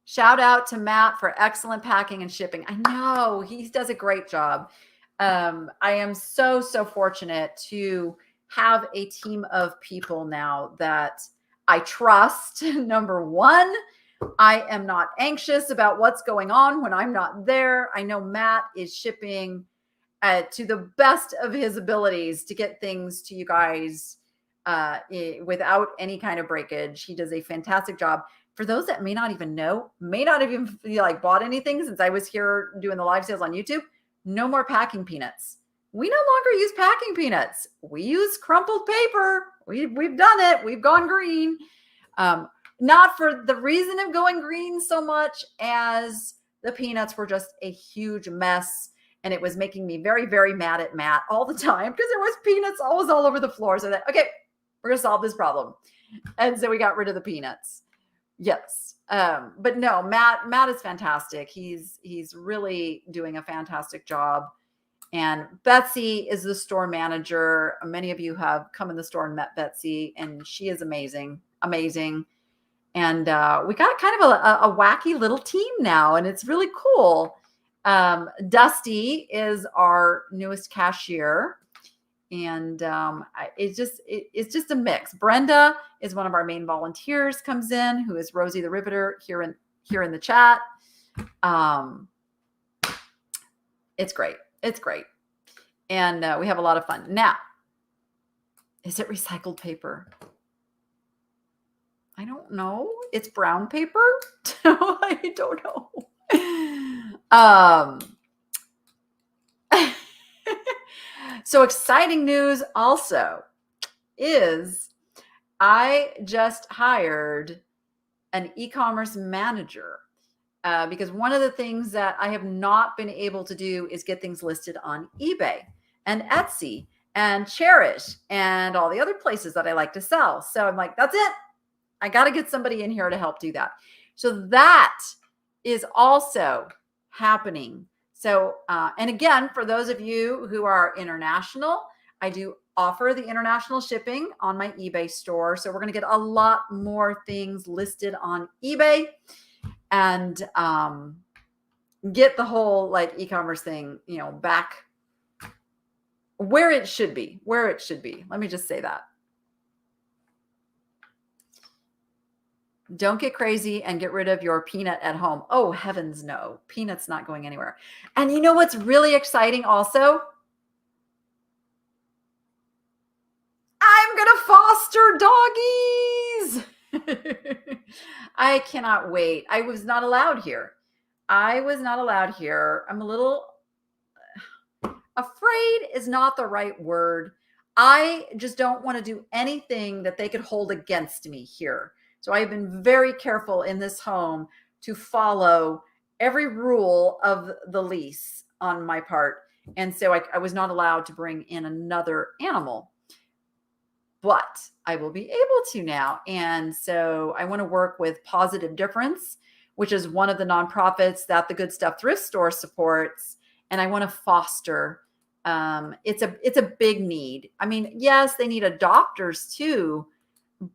Shout out to Matt for excellent packing and shipping. I know he does a great job. I am so, so fortunate to have a team of people now that I trust. Number one, I am not anxious about what's going on when I'm not there. I know Matt is shipping to the best of his abilities to get things to you guys without any kind of breakage. He does a fantastic job. For those that may not even know, may not have even like bought anything since I was here doing the live sales on YouTube, no more packing peanuts. We no longer use packing peanuts. We use crumpled paper. We've done it. We've gone green. Not for the reason of going green so much as the peanuts were just a huge mess. And it was making me very, very mad at Matt all the time because there was peanuts always all over the floor. So that, okay, we're going to solve this problem. And so we got rid of the peanuts. Yes. But no, Matt is fantastic. He's really doing a fantastic job. And Betsy is the store manager. Many of you have come in the store and met Betsy, and she is amazing, amazing. And we got kind of a wacky little team now, and it's really cool. Dusty is our newest cashier, and it's just a mix. Brenda is one of our main volunteers, comes in, who is Rosie the Riveter here in the chat. It's great. It's great. And we have a lot of fun. Now, is it recycled paper? I don't know. It's brown paper. I don't know. So exciting news also is I just hired an e-commerce manager because one of the things that I have not been able to do is get things listed on eBay and Etsy and Cherish and all the other places that I like to sell. So I'm like, that's it. I got to get somebody in here to help do that. So that is also happening. So, and again, for those of you who are international, I do offer the international shipping on my eBay store. So we're going to get a lot more things listed on eBay and get the whole like e-commerce thing, back where it should be, Let me just say that. Don't get crazy and get rid of your peanut at home. Oh, heavens no. Peanut's not going anywhere. And you know what's really exciting also? I'm going to foster doggies. I cannot wait. I was not allowed here. I'm a little afraid is not the right word. I just don't want to do anything that they could hold against me here. So I've been very careful in this home to follow every rule of the lease on my part. And so I was not allowed to bring in another animal, but I will be able to now. And so I want to work with Positive Difference, which is one of the nonprofits that the Good Stuff Thrift Store supports. And I want to foster. It's a big need. I mean, yes, they need adopters too,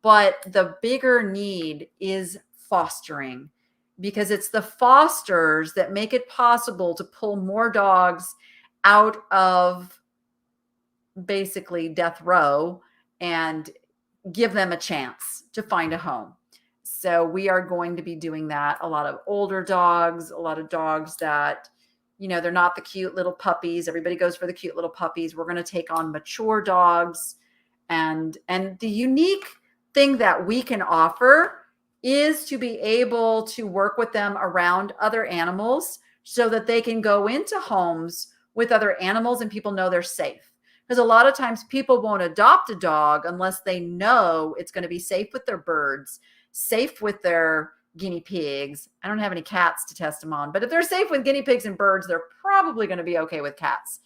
but the bigger need is fostering, because it's the fosters that make it possible to pull more dogs out of basically death row and give them a chance to find a home. So we are going to be doing that. A lot of older dogs, a lot of dogs that, they're not the cute little puppies. Everybody goes for the cute little puppies. We're going to take on mature dogs. And the unique thing that we can offer is to be able to work with them around other animals so that they can go into homes with other animals and people know they're safe. Because a lot of times people won't adopt a dog unless they know it's going to be safe with their birds, safe with their guinea pigs. I don't have any cats to test them on, but if they're safe with guinea pigs and birds, they're probably going to be okay with cats.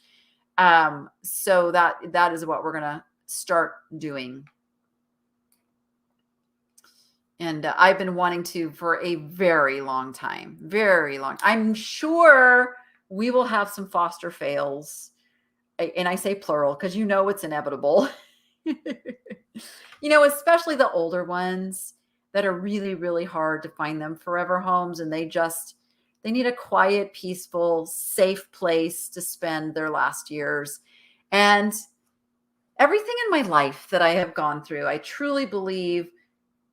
So that is what we're going to start doing. And I've been wanting to for a very long time, I'm sure we will have some foster fails. And I say plural because it's inevitable. Especially the older ones that are really, really hard to find them forever homes. And they just They need a quiet, peaceful, safe place to spend their last years. And everything in my life that I have gone through, I truly believe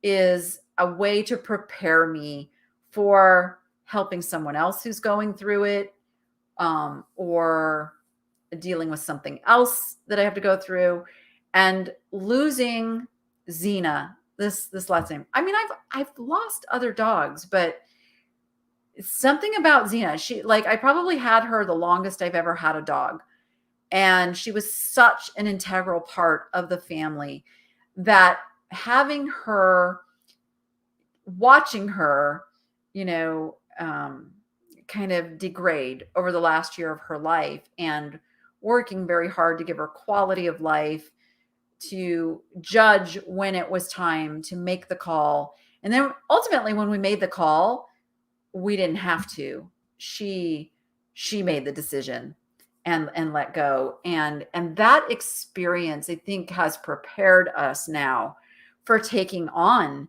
is a way to prepare me for helping someone else who's going through it, or dealing with something else that I have to go through. And losing Xena, this last name. I mean, I've lost other dogs, but something about Xena, she, like, I probably had her the longest I've ever had a dog. And she was such an integral part of the family that having her, watching her, you know, kind of degrade over the last year of her life, and working very hard to give her quality of life, to judge when it was time to make the call. And then ultimately, when we made the call, we didn't have to. She made the decision and let go. And that experience, I think, has prepared us now for taking on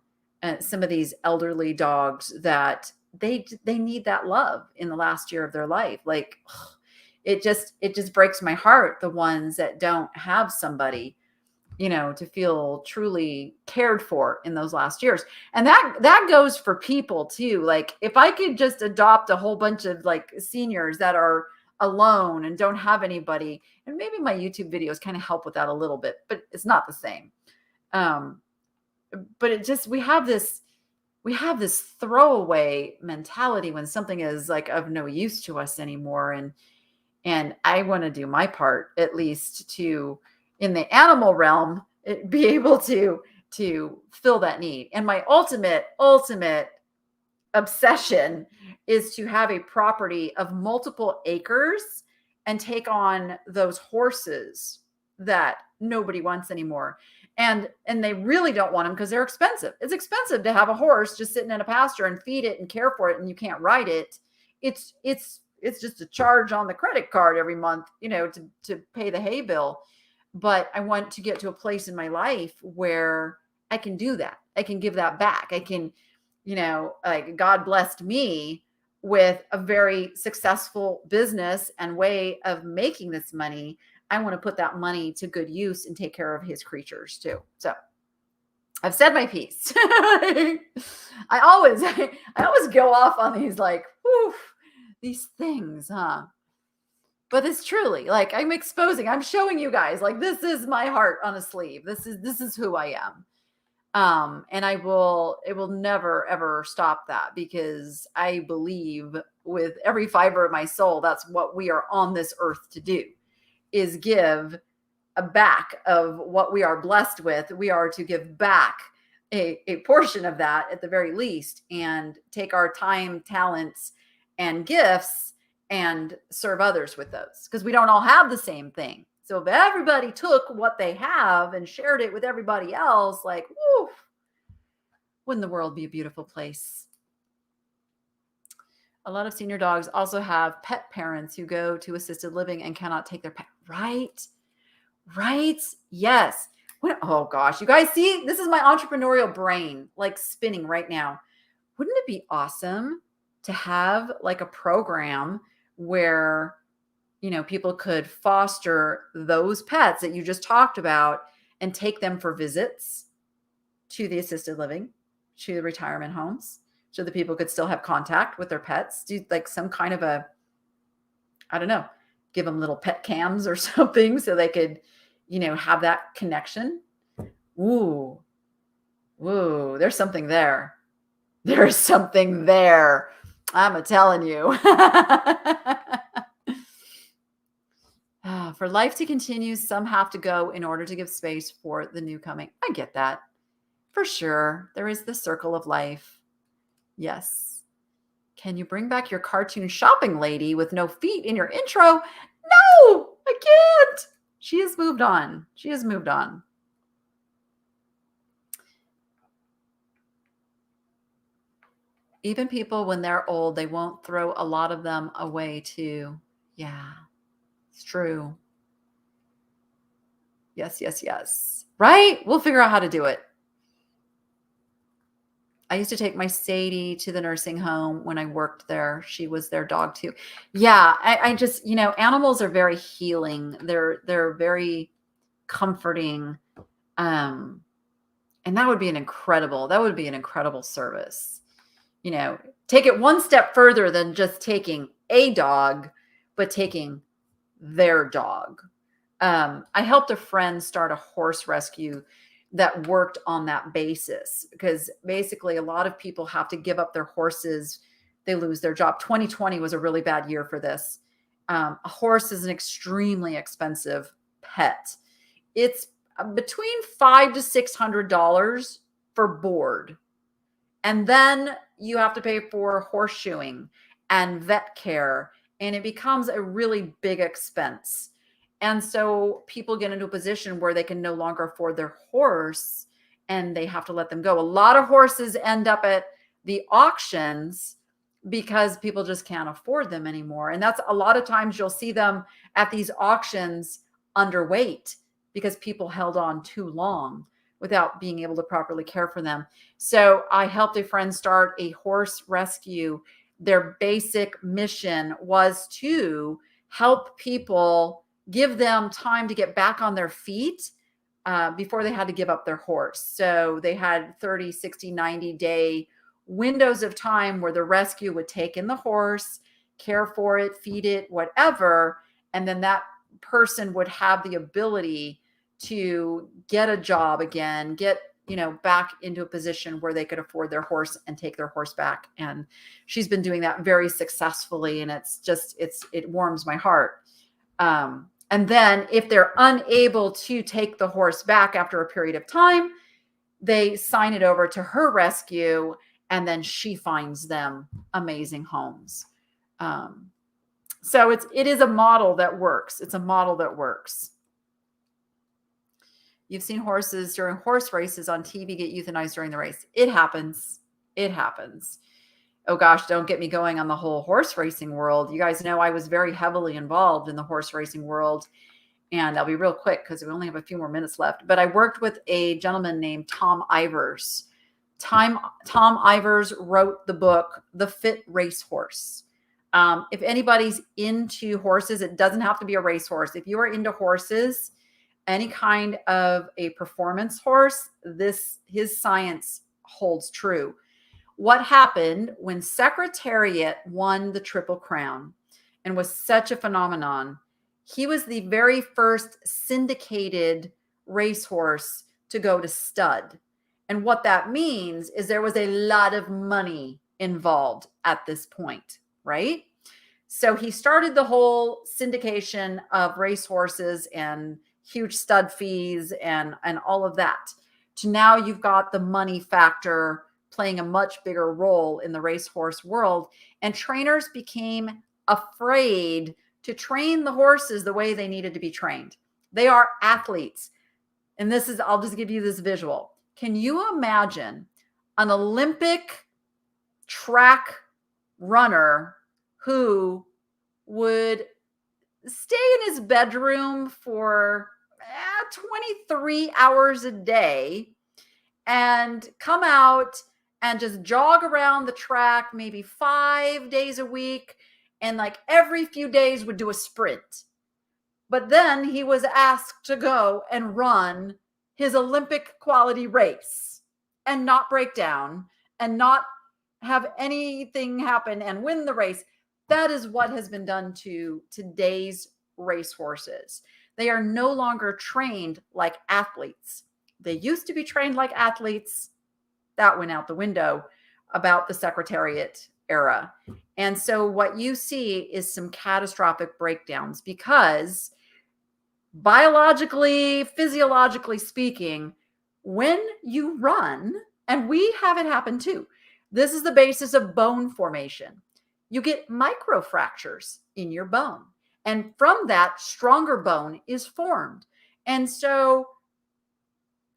some of these elderly dogs that they need that love in the last year of their life. Like, it just breaks my heart, the ones that don't have somebody, to feel truly cared for in those last years. And that goes for people too. Like, if I could just adopt a whole bunch of like seniors that are alone and don't have anybody, and maybe my YouTube videos kind of help with that a little bit, but it's not the same. But it just, we have this throwaway mentality when something is like of no use to us anymore. And I want to do my part, at least, to, in the animal realm, be able to fill that need. And my ultimate obsession is to have a property of multiple acres and take on those horses that nobody wants anymore. And they really don't want them because they're expensive. It's expensive to have a horse just sitting in a pasture and feed it and care for it, and you can't ride it. It's just a charge on the credit card every month, to pay the hay bill. But I want to get to a place in my life where I can do that. I can give that back. I can, like, God blessed me with a very successful business and way of making this money. I want to put that money to good use and take care of his creatures too. So I've said my piece. I always go off on these, like, whew, these things, huh? But it's truly, like, I'm showing you guys, like, this is my heart on a sleeve. This is who I am. And it will never, ever stop that, because I believe with every fiber of my soul, that's what we are on this earth to do, is give a back of what we are blessed with. We are to give back a portion of that at the very least, and take our time, talents, and gifts and serve others with those, because we don't all have the same thing. So if everybody took what they have and shared it with everybody else, like, woo, wouldn't the world be a beautiful place? A lot of senior dogs also have pet parents who go to assisted living and cannot take their pet. Right? Yes. Oh gosh, you guys see, this is my entrepreneurial brain, like, spinning right now. Wouldn't it be awesome to have like a program where, people could foster those pets that you just talked about and take them for visits to the assisted living, to the retirement homes, so that people could still have contact with their pets? Do like some kind of a, I don't know, give them little pet cams or something so they could, have that connection. Ooh, there's something there. There's something there. I'm telling you. For life to continue, some have to go in order to give space for the new coming. I get that. For sure. There is the circle of life. Yes. Can you bring back your cartoon shopping lady with no feet in your intro? No, I can't. She has moved on. Even people, when they're old, they won't throw a lot of them away too. Yeah, it's true. Yes. Right? We'll figure out how to do it. I used to take my Sadie to the nursing home when I worked there. She was their dog too. Yeah, I just, animals are very healing. They're very comforting. Um, and that would be an incredible service. Take it one step further than just taking a dog, but taking their dog. I helped a friend start a horse rescue that worked on that basis, because basically a lot of people have to give up their horses. They lose their job. 2020 was a really bad year for this. A horse is an extremely expensive pet. It's between $500 to $600 for board. And then you have to pay for horseshoeing and vet care, and it becomes a really big expense. And so people get into a position where they can no longer afford their horse and they have to let them go. A lot of horses end up at the auctions because people just can't afford them anymore. And that's a lot of times you'll see them at these auctions underweight because people held on too long without being able to properly care for them. So I helped a friend start a horse rescue. Their basic mission was to help people, give them time to get back on their feet before they had to give up their horse. So they had 30, 60, 90-day windows of time where the rescue would take in the horse, care for it, feed it, whatever. And then that person would have the ability to get a job again, get back into a position where they could afford their horse and take their horse back. And she's been doing that very successfully. And it warms my heart. And then if they're unable to take the horse back after a period of time, they sign it over to her rescue, and then she finds them amazing homes. So it is a model that works. It's a model that works. You've seen horses during horse races on TV get euthanized during the race. It happens. It happens. Oh gosh, don't get me going on the whole horse racing world. You guys know I was very heavily involved in the horse racing world. And I'll be real quick because we only have a few more minutes left. But I worked with a gentleman named Tom Ivers. Tom Ivers wrote the book, The Fit Racehorse. If anybody's into horses, it doesn't have to be a racehorse. If you are into horses, any kind of a performance horse, his science holds true. What happened when Secretariat won the Triple Crown and was such a phenomenon? He was the very first syndicated racehorse to go to stud. And what that means is there was a lot of money involved at this point, right? So he started the whole syndication of racehorses and huge stud fees and all of that. To now you've got the money factor playing a much bigger role in the racehorse world. And trainers became afraid to train the horses the way they needed to be trained. They are athletes. And I'll just give you this visual. Can you imagine an Olympic track runner who would stay in his bedroom for 23 hours a day and come out and just jog around the track maybe 5 days a week, and like every few days would do a sprint? But then he was asked to go and run his Olympic quality race and not break down and not have anything happen and win the race. That is what has been done to today's racehorses. They are no longer trained like athletes. They used to be trained like athletes. That went out the window about the Secretariat era. And so what you see is some catastrophic breakdowns because biologically, physiologically speaking, when you run, and we have it happen too, this is the basis of bone formation. You get microfractures in your bone. And from that, stronger bone is formed. And so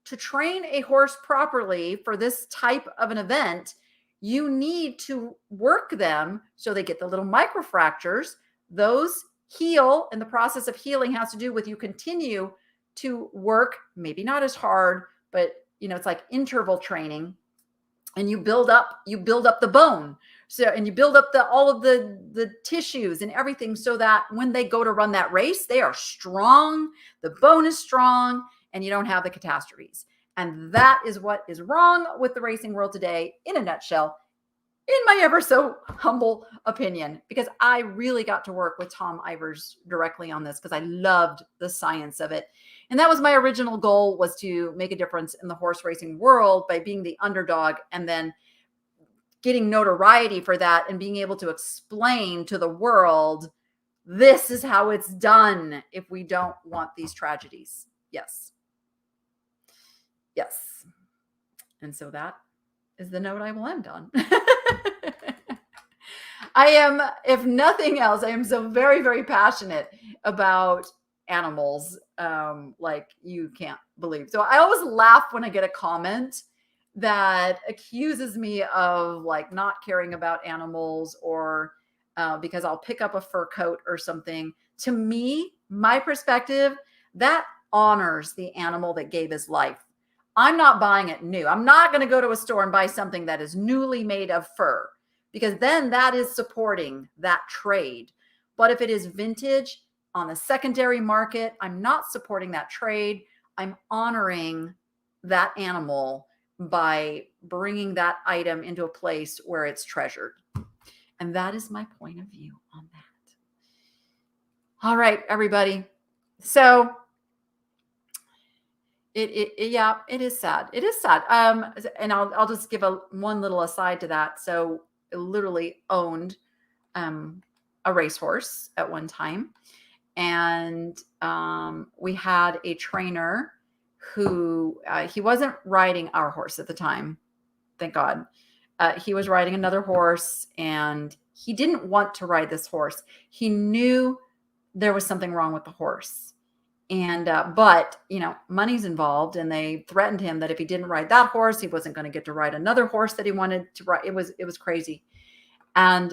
to train a horse properly for this type of an event, you need to work them so they get the little microfractures. Those heal, and the process of healing has to do with you continue to work, maybe not as hard, but it's like interval training. and you build up the bone. So, and you build up all of the tissues and everything so that when they go to run that race, they are strong, the bone is strong, and you don't have the catastrophes. And that is what is wrong with the racing world today in a nutshell, in my ever so humble opinion, because I really got to work with Tom Ivers directly on this because I loved the science of it. And that was my original goal, was to make a difference in the horse racing world by being the underdog and then getting notoriety for that and being able to explain to the world, this is how it's done if we don't want these tragedies. Yes. Yes. And so that is the note I will end on. I am, if nothing else, I am so very, very passionate about animals, like you can't believe. So I always laugh when I get a comment that accuses me of like not caring about animals, or because I'll pick up a fur coat or something. To me, my perspective, that honors the animal that gave his life. I'm not buying it new. I'm not going to go to a store and buy something that is newly made of fur, because then that is supporting that trade. But if it is vintage on a secondary market, I'm not supporting that trade. I'm honoring that animal by bringing that item into a place where it's treasured. And that is my point of view on that. All right, everybody. So yeah, it is sad. It is sad. And I'll just give one little aside to that. So I literally owned a racehorse at one time, and we had a trainer who he wasn't riding our horse at the time, thank God. He was riding another horse, and he didn't want to ride this horse. He knew there was something wrong with the horse. And, but, you know, money's involved, and they threatened him that if he didn't ride that horse, he wasn't going to get to ride another horse that he wanted to ride. It was crazy. And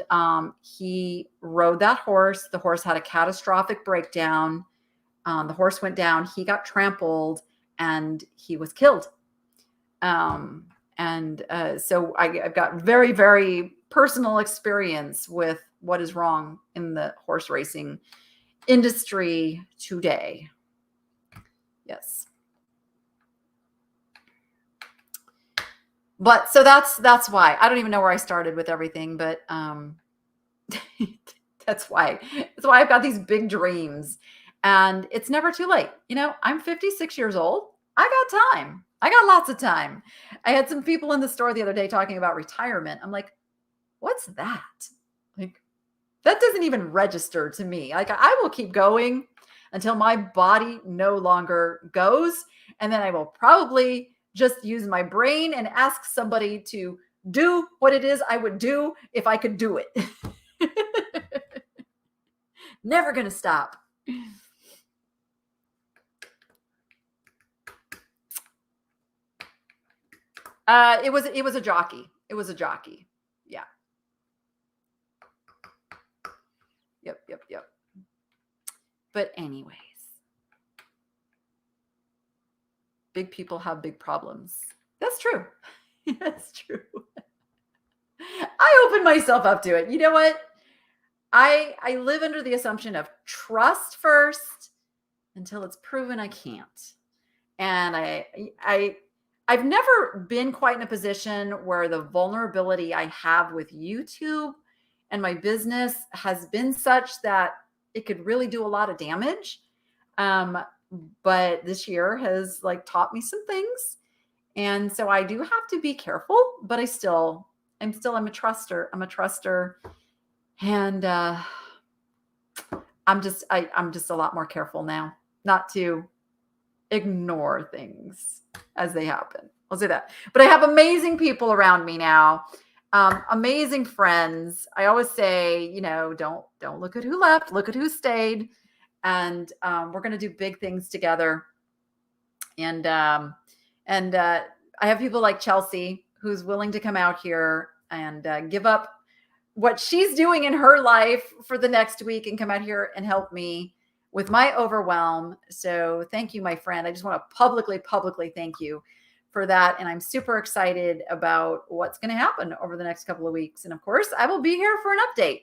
he rode that horse. The horse had a catastrophic breakdown. The horse went down. He got trampled, and he was killed. So I've got very, very personal experience with what is wrong in the horse racing industry today. Yes. But so that's why. I don't even know where I started with everything, but that's why I've got these big dreams, and it's never too late. You know, I'm 56 years old. I got time. I got lots of time. I had some people in the store the other day talking about retirement. I'm like, what's that? Like, that doesn't even register to me. Like, I will keep going until my body no longer goes. And then I will probably just use my brain and ask somebody to do what it is I would do if I could do it. Never going to stop. It was a jockey. It was a jockey. Yeah. Yep. But anyways, big people have big problems. That's true. That's true. I open myself up to it. You know what? I live under the assumption of trust first until it's proven I can't. And I've never been quite in a position where the vulnerability I have with YouTube and my business has been such that it could really do a lot of damage. But this year has like taught me some things. And so I do have to be careful, but I'm a truster. I'm a truster. And I'm just a lot more careful now not to ignore things as they happen. I'll say that. But I have amazing people around me now. Amazing friends. I always say, you know, don't look at who left, look at who stayed. And we're going to do big things together. And I have people like Chelsea, who's willing to come out here and give up what she's doing in her life for the next week and come out here and help me with my overwhelm. So thank you, my friend. I just want to publicly thank you for that. And I'm super excited about what's going to happen over the next couple of weeks. And of course, I will be here for an update.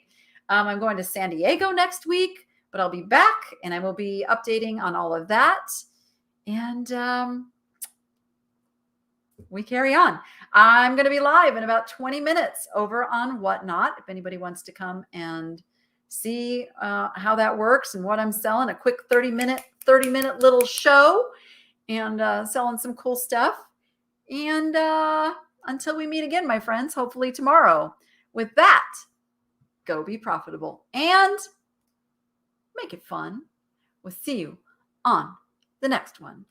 I'm going to San Diego next week, but I'll be back and I will be updating on all of that. And we carry on. I'm going to be live in about 20 minutes over on Whatnot. If anybody wants to come and see how that works and what I'm selling, a quick 30-minute little show and selling some cool stuff. And until we meet again, my friends, hopefully tomorrow. With that, go be profitable and make it fun. We'll see you on the next one.